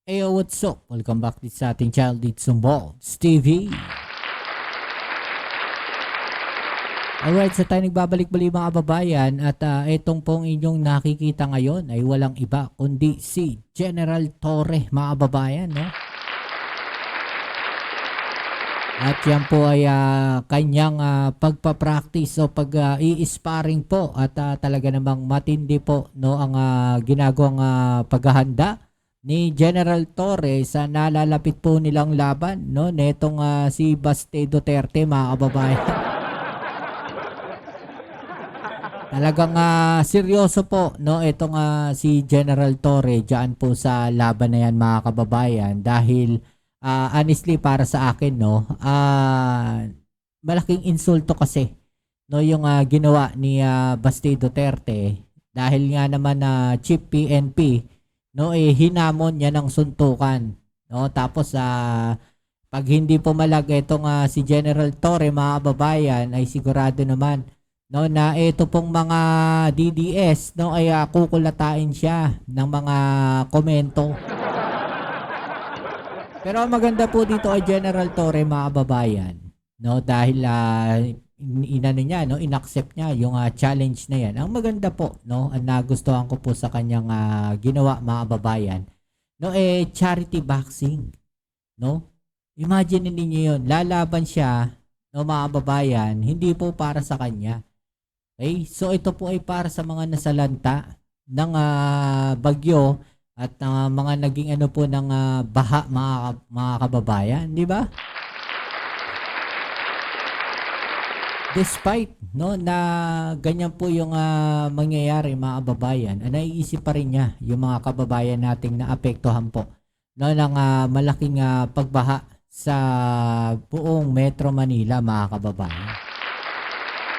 Ayo, what's up? Welcome back dito sa ating channel dito sa Bolts TV. Alright, sa tayo nagbabalik-balik mga kababayan at itong pong inyong nakikita ngayon ay walang iba kundi si General Torre mga kababayan, no? At yan po ay kanyang pagpapractice o pag-i-sparring po at talaga namang matindi po, no, ang ginagawang paghahanda ni General Torre sa nalalapit po nilang laban, no, netong si Baste Duterte mga kababayan. Talagang seryoso po, no, itong si General Torre diyan po sa laban na yan mga kababayan dahil honestly para sa akin, no, malaking insulto kasi, no, yung ginawa ni Baste Duterte dahil nga naman Chief PNP, no, hinamon niya ng suntukan, no, tapos pag hindi pumalag itong si General Torre mga kababayan ay sigurado naman, no, na ito pong mga DDS, no, ay kukulatain siya ng mga komento. Pero ang maganda po dito ay General Torre mga kababayan, no, dahil inano niya, no, inaccept niya yung challenge na yan. Ang maganda po, no, ang nagustuhan ko po sa kanyang ginawa mga kababayan, no, charity boxing, no. Imagine niyo yun, lalaban siya, no, mga kababayan, hindi po para sa kanya. Okay? So ito po ay para sa mga nasalanta ng bagyo at mga naging ano po ng baha mga kababayan, di ba? Despite, no, na ganyan po yung mangyayari mga kababayan, naiisip pa rin niya yung mga kababayan nating naapektuhan po, no, ng malaking pagbaha sa buong Metro Manila mga kababayan.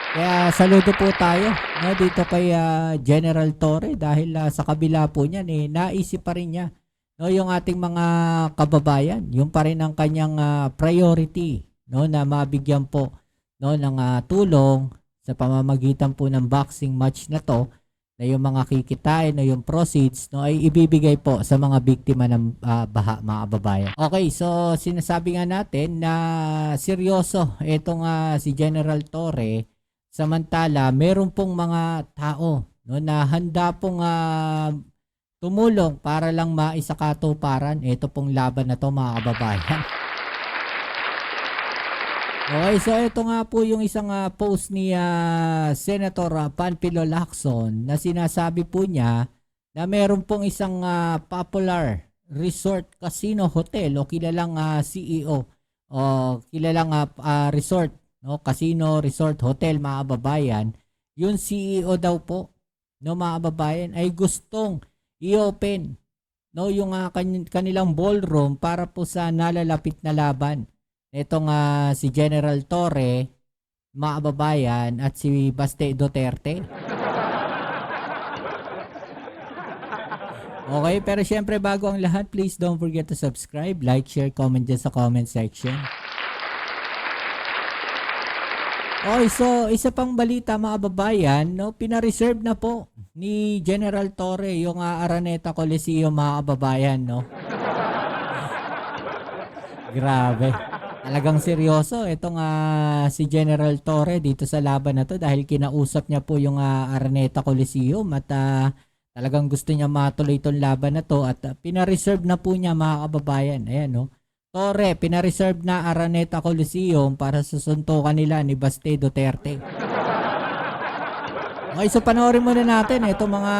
Kaya saludo po tayo, no, dito kay General Torre dahil sa kabila po niyan naisip pa rin niya, no, yung ating mga kababayan, yung pa rin ang kanyang priority, no, na mabigyan po, no, ng tulong sa pamamagitan po ng boxing match na to, na yung mga kikitain, no, yung proceeds, no, ay ibibigay po sa mga biktima ng baha mga kababayan. Okay, so sinasabi nga natin na seryoso itong si General Torre. Samantala, meron pong mga tao, no, na handa pong tumulong para lang maisakatuparan ito pong laban na to mga kababayan. Okay, so ito nga po yung isang post ni Senator Panfilo Lacson na sinasabi po niya na meron pong isang popular resort casino hotel o kilalang CEO o kilalang resort, no, casino, resort, hotel mga kababayan, yung CEO daw po, no, mga kababayan, ay gustong i-open, no, yung kanilang ballroom para po sa nalalapit na laban. Itong si General Torre, mga kababayan, at si Baste Duterte. Okay, pero syempre bago ang lahat, please don't forget to subscribe, like, share, comment dyan sa comment section. Okay, so isa pang balita mga kababayan, no, pina-reserve na po ni General Torre yung Araneta Coliseum mga kababayan, no. Grabe. Talagang seryoso itong si General Torre dito sa laban na to dahil kinausap niya po yung Araneta Coliseum at talagang gusto niya matuloy itong laban na to at pina-reserve na po niya mga kababayan. Ayan, no. Torre, pina-reserve na Araneta Coliseum para sa suntukan nila ni Baste Duterte. Okay, so panoorin muna natin itong mga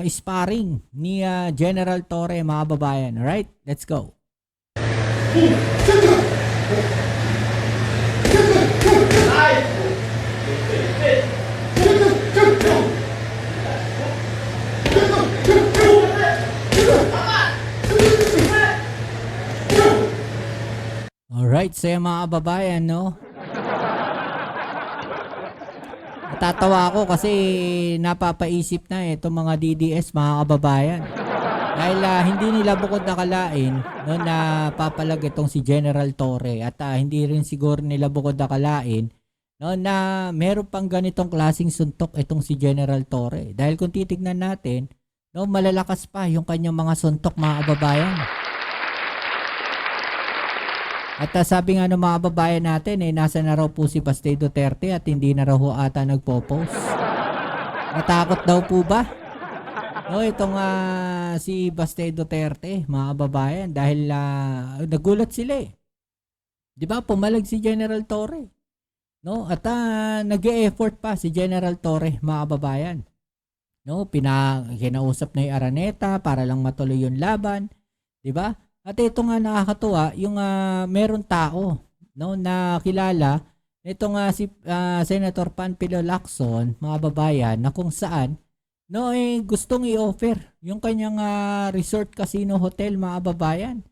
sparring ni General Torre mga kababayan. Alright, let's go. Alright, so yung mga kababayan, no? Natatawa ako kasi napapaisip na itong mga DDS mga kababayan. Dahil hindi nila bukod nakalain, no, na papalag itong si General Torre at hindi rin siguro nila bukod nakalain, no, na meron pang ganitong klaseng suntok itong si General Torre. Dahil kung titignan natin, no, malalakas pa yung kanyang mga suntok mga kababayan. At sabi nga ng mga babayan natin, nasa na raw po si Baste Duterte at hindi na raw ho ata nagpo-post. Natakot daw po ba? No, itong si Baste Duterte, mga babayan, dahil nagulat sila eh. 'Di ba? Pumalag si General Torre. No? At nag-e-effort pa si General Torre, mga babayan. No, kinausap na yung Araneta para lang matuloy yung laban, 'di ba? At ito nga nakakatuwa, yung meron tao, no, na kilala ito nga si Senator Panfilo Lacson, mga babayan, na kung saan no gustong i-offer yung kanyang resort casino hotel, mga babayan.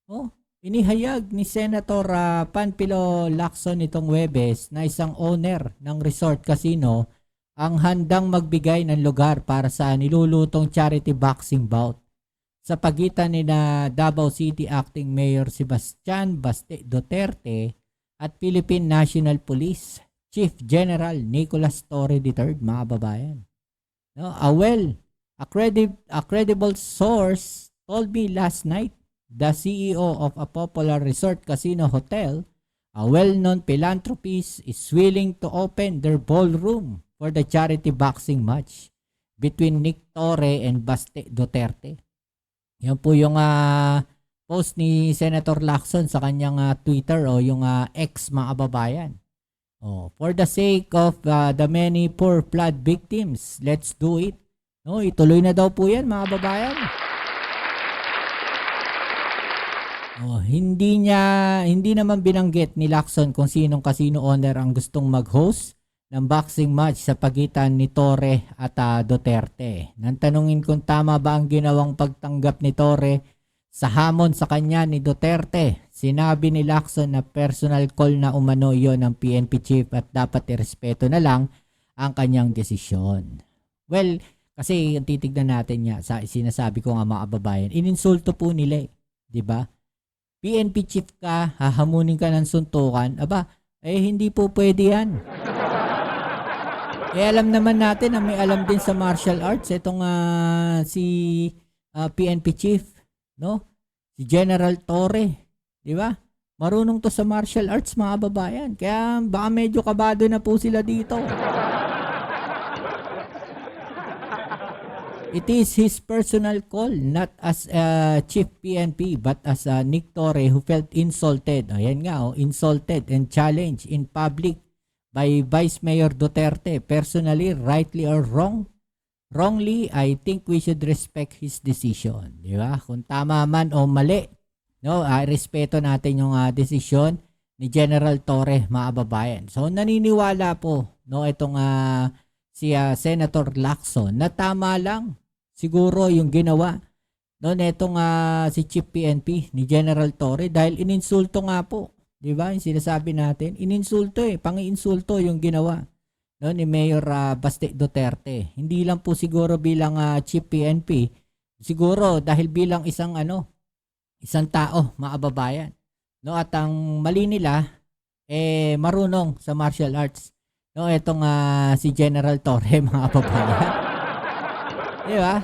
Oh, inihayag ni Senator Panfilo Lacson itong Huwebes na isang owner ng resort casino ang handang magbigay ng lugar para sa nilulutong charity boxing bout sa pagitan ni na Davao City Acting Mayor Sebastian Baste Duterte at Philippine National Police Chief General Nicolas Torre III, mga babayan. No, a credible source told me last night the CEO of a popular resort casino hotel, a well-known philanthropist, is willing to open their ballroom for the charity boxing match between Nick Torre and Baste Duterte. Yan po yung post ni Senator Lacson sa kanyang Twitter o yung X, mga kababayan. For the sake of the many poor flood victims, let's do it. No, ituloy na daw po yan, mga kababayan. Hindi naman binanggit ni Lacson kung sinong casino owner ang gustong mag-host ng boxing match sa pagitan ni Torre at Duterte. Nang tanungin kung tama ba ang ginawang pagtanggap ni Torre sa hamon sa kanya ni Duterte, sinabi ni Lacson na personal call na umano iyon ng PNP chief at dapat irespeto na lang ang kanyang desisyon. Well, kasi yung titignan natin niya, sinasabi ko nga, mga kababayan, ininsulto po nila, di ba? PNP chief ka, hahamunin ka ng suntukan, hindi po pwede yan. Alam naman natin na may alam din sa martial arts itong si PNP chief, no? Si General Torre, di ba? Marunong to sa martial arts, mga babayan. Kaya baka medyo kabado na po sila dito. It is his personal call, not as Chief PNP, but as Nick Torre who felt insulted. Ayan nga, insulted and challenged in public by Vice Mayor Duterte. Personally, rightly or wrongly, I think we should respect his decision. Di ba? Kung tama man o mali, no, respeto natin yung desisyon ni General Torre, mga babayan. So, naniniwala po, no, itong si Senator Lacson na tama lang siguro yung ginawa, no, netong si Chief PNP ni General Torre dahil ininsulto nga po. Di ba? Yung sinasabi natin, ininsulto pang-iinsulto yung ginawa, no, ni Mayor Baste Duterte. Hindi lang po siguro bilang Chief PNP, siguro dahil bilang isang tao, mga kababayan. No, at ang mali nila marunong sa martial arts. No, itong si General Torre, mga kababayan. Di ba?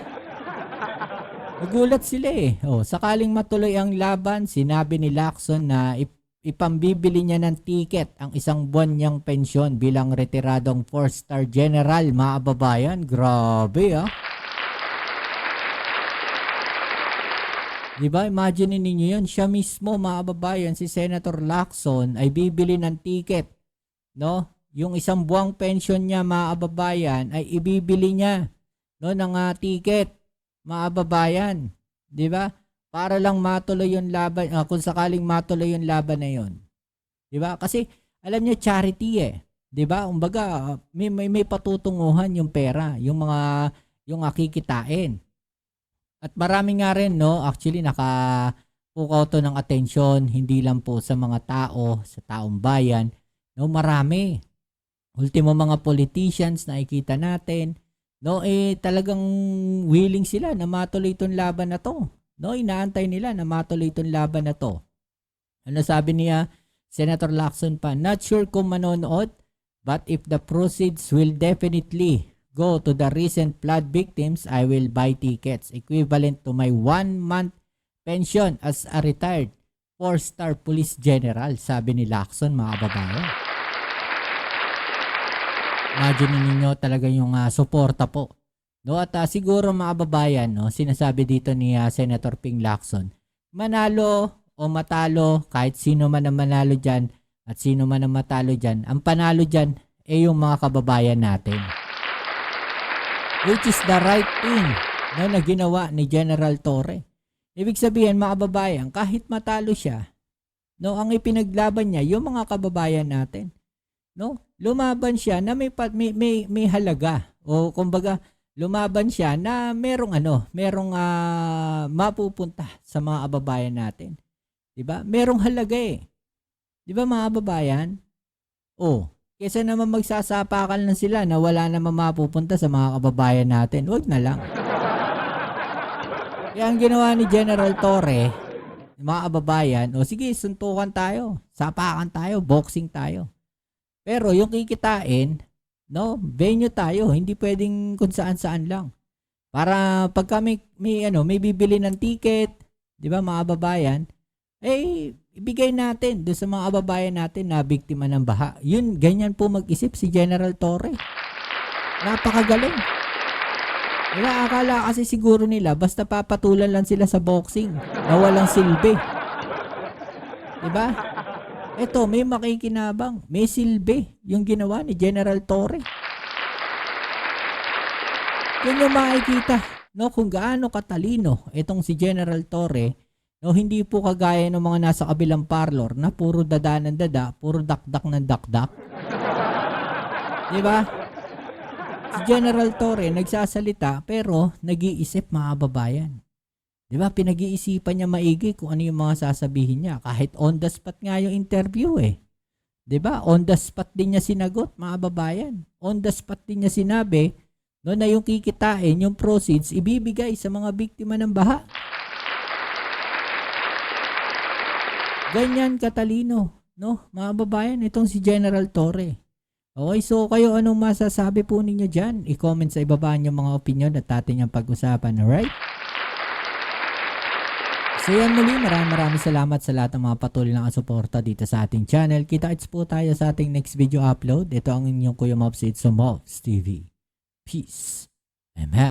Nagulat sila sakaling matuloy ang laban, sinabi ni Lacson na ipambibili niya ng ticket ang isang buwan niyang pensyon bilang retiradong 4-star general, mga kababayan. Grabe Diba? Imagine ninyo yun. Siya mismo, mga kababayan, si Senator Lacson ay bibili ng ticket. No? Yung isang buwang pension niya, mga kababayan, ay ibibili niya, no, ng ticket, mga kababayan. Diba? Para lang matuloy yung laban, kung sakaling matuloy yung laban na yun. Diba? Kasi, alam niyo, charity Diba? Umbaga, may patutunguhan yung pera, yung kikitain. At marami nga rin, no, actually, nakapukaw to ng atensyon, hindi lang po sa mga tao, sa taong bayan, no, marami. Ultimo mga politicians na ikita natin, no, talagang willing sila na matuloy itong laban na to. No, inaantay nila na matuloy itong laban na to. Ano sabi niya, Senator Lacson pa, not sure kung manonood, but if the proceeds will definitely go to the recent flood victims, I will buy tickets equivalent to my 1-month pension as a retired 4-star police general, sabi ni Lacson, mga kababayan. Imagine ninyo talaga yung suporta po. No, at siguro mga kababayan, no, sinasabi dito ni Senator Ping Lacson, manalo o matalo, kahit sino man ang manalo dyan at sino man ang matalo dyan, ang panalo dyan ay yung mga kababayan natin. Which is the right thing, no, na ginawa ni General Torre. Ibig sabihin mga kababayan, kahit matalo siya, no, ang ipinaglaban niya yung mga kababayan natin. No? Lumaban siya na may halaga, o kumbaga lumaban siya na merong mapupunta sa mga kababayan natin. 'Di ba? Merong halaga eh. 'Di ba mga kababayan? Kaysa naman magsasapakan lang sila na wala namang mapupunta sa mga kababayan natin. Huwag na lang. Kaya ang ginawa ni General Torre, mga kababayan, sige, suntukan tayo, sapakan tayo, boxing tayo. Pero yung kikitain, no, venue tayo, hindi pwedeng kung saan-saan lang. Para pagka may bibili ng ticket, 'di ba mga kababayan, ibigay natin doon sa mga kababayan natin na biktima ng baha. Yun, ganyan po mag-isip si General Torre. Napakagaling. Diba, akala kasi siguro nila basta papatulan lang sila sa boxing na walang silbi. Diba? Ito, may makikinabang, may silbi yung ginawa ni General Torre. Yan yung makikita, no, kung gaano katalino itong si General Torre, no, hindi po kagaya ng mga nasa kabilang parlor na puro dada ng dada, puro dakdak ng dakdak. Diba? Si General Torre nagsasalita pero nag-iisip, mga kababayan. Diba? Pinag-iisipan niya maigi kung ano yung mga sasabihin niya. Kahit on the spot nga yung interview eh. Diba? On the spot din niya sinagot, mga kababayan. On the spot din niya sinabi, no, na yung kikitain, yung proceeds, ibibigay sa mga biktima ng baha. Ganyan katalino, no, mga kababayan, itong si General Torre. Okay, so kayo anong masasabi po ninyo dyan? I-comment sa ibaba yung mga opinion at atin yung pag-usapan, alright? So yan muli, maraming salamat sa lahat ng mga patuloy na suporta dito sa ating channel. Kita-kits po tayo sa ating next video upload. Ito ang inyong Kuya Mobs, it's Mobs TV. Peace. Amen.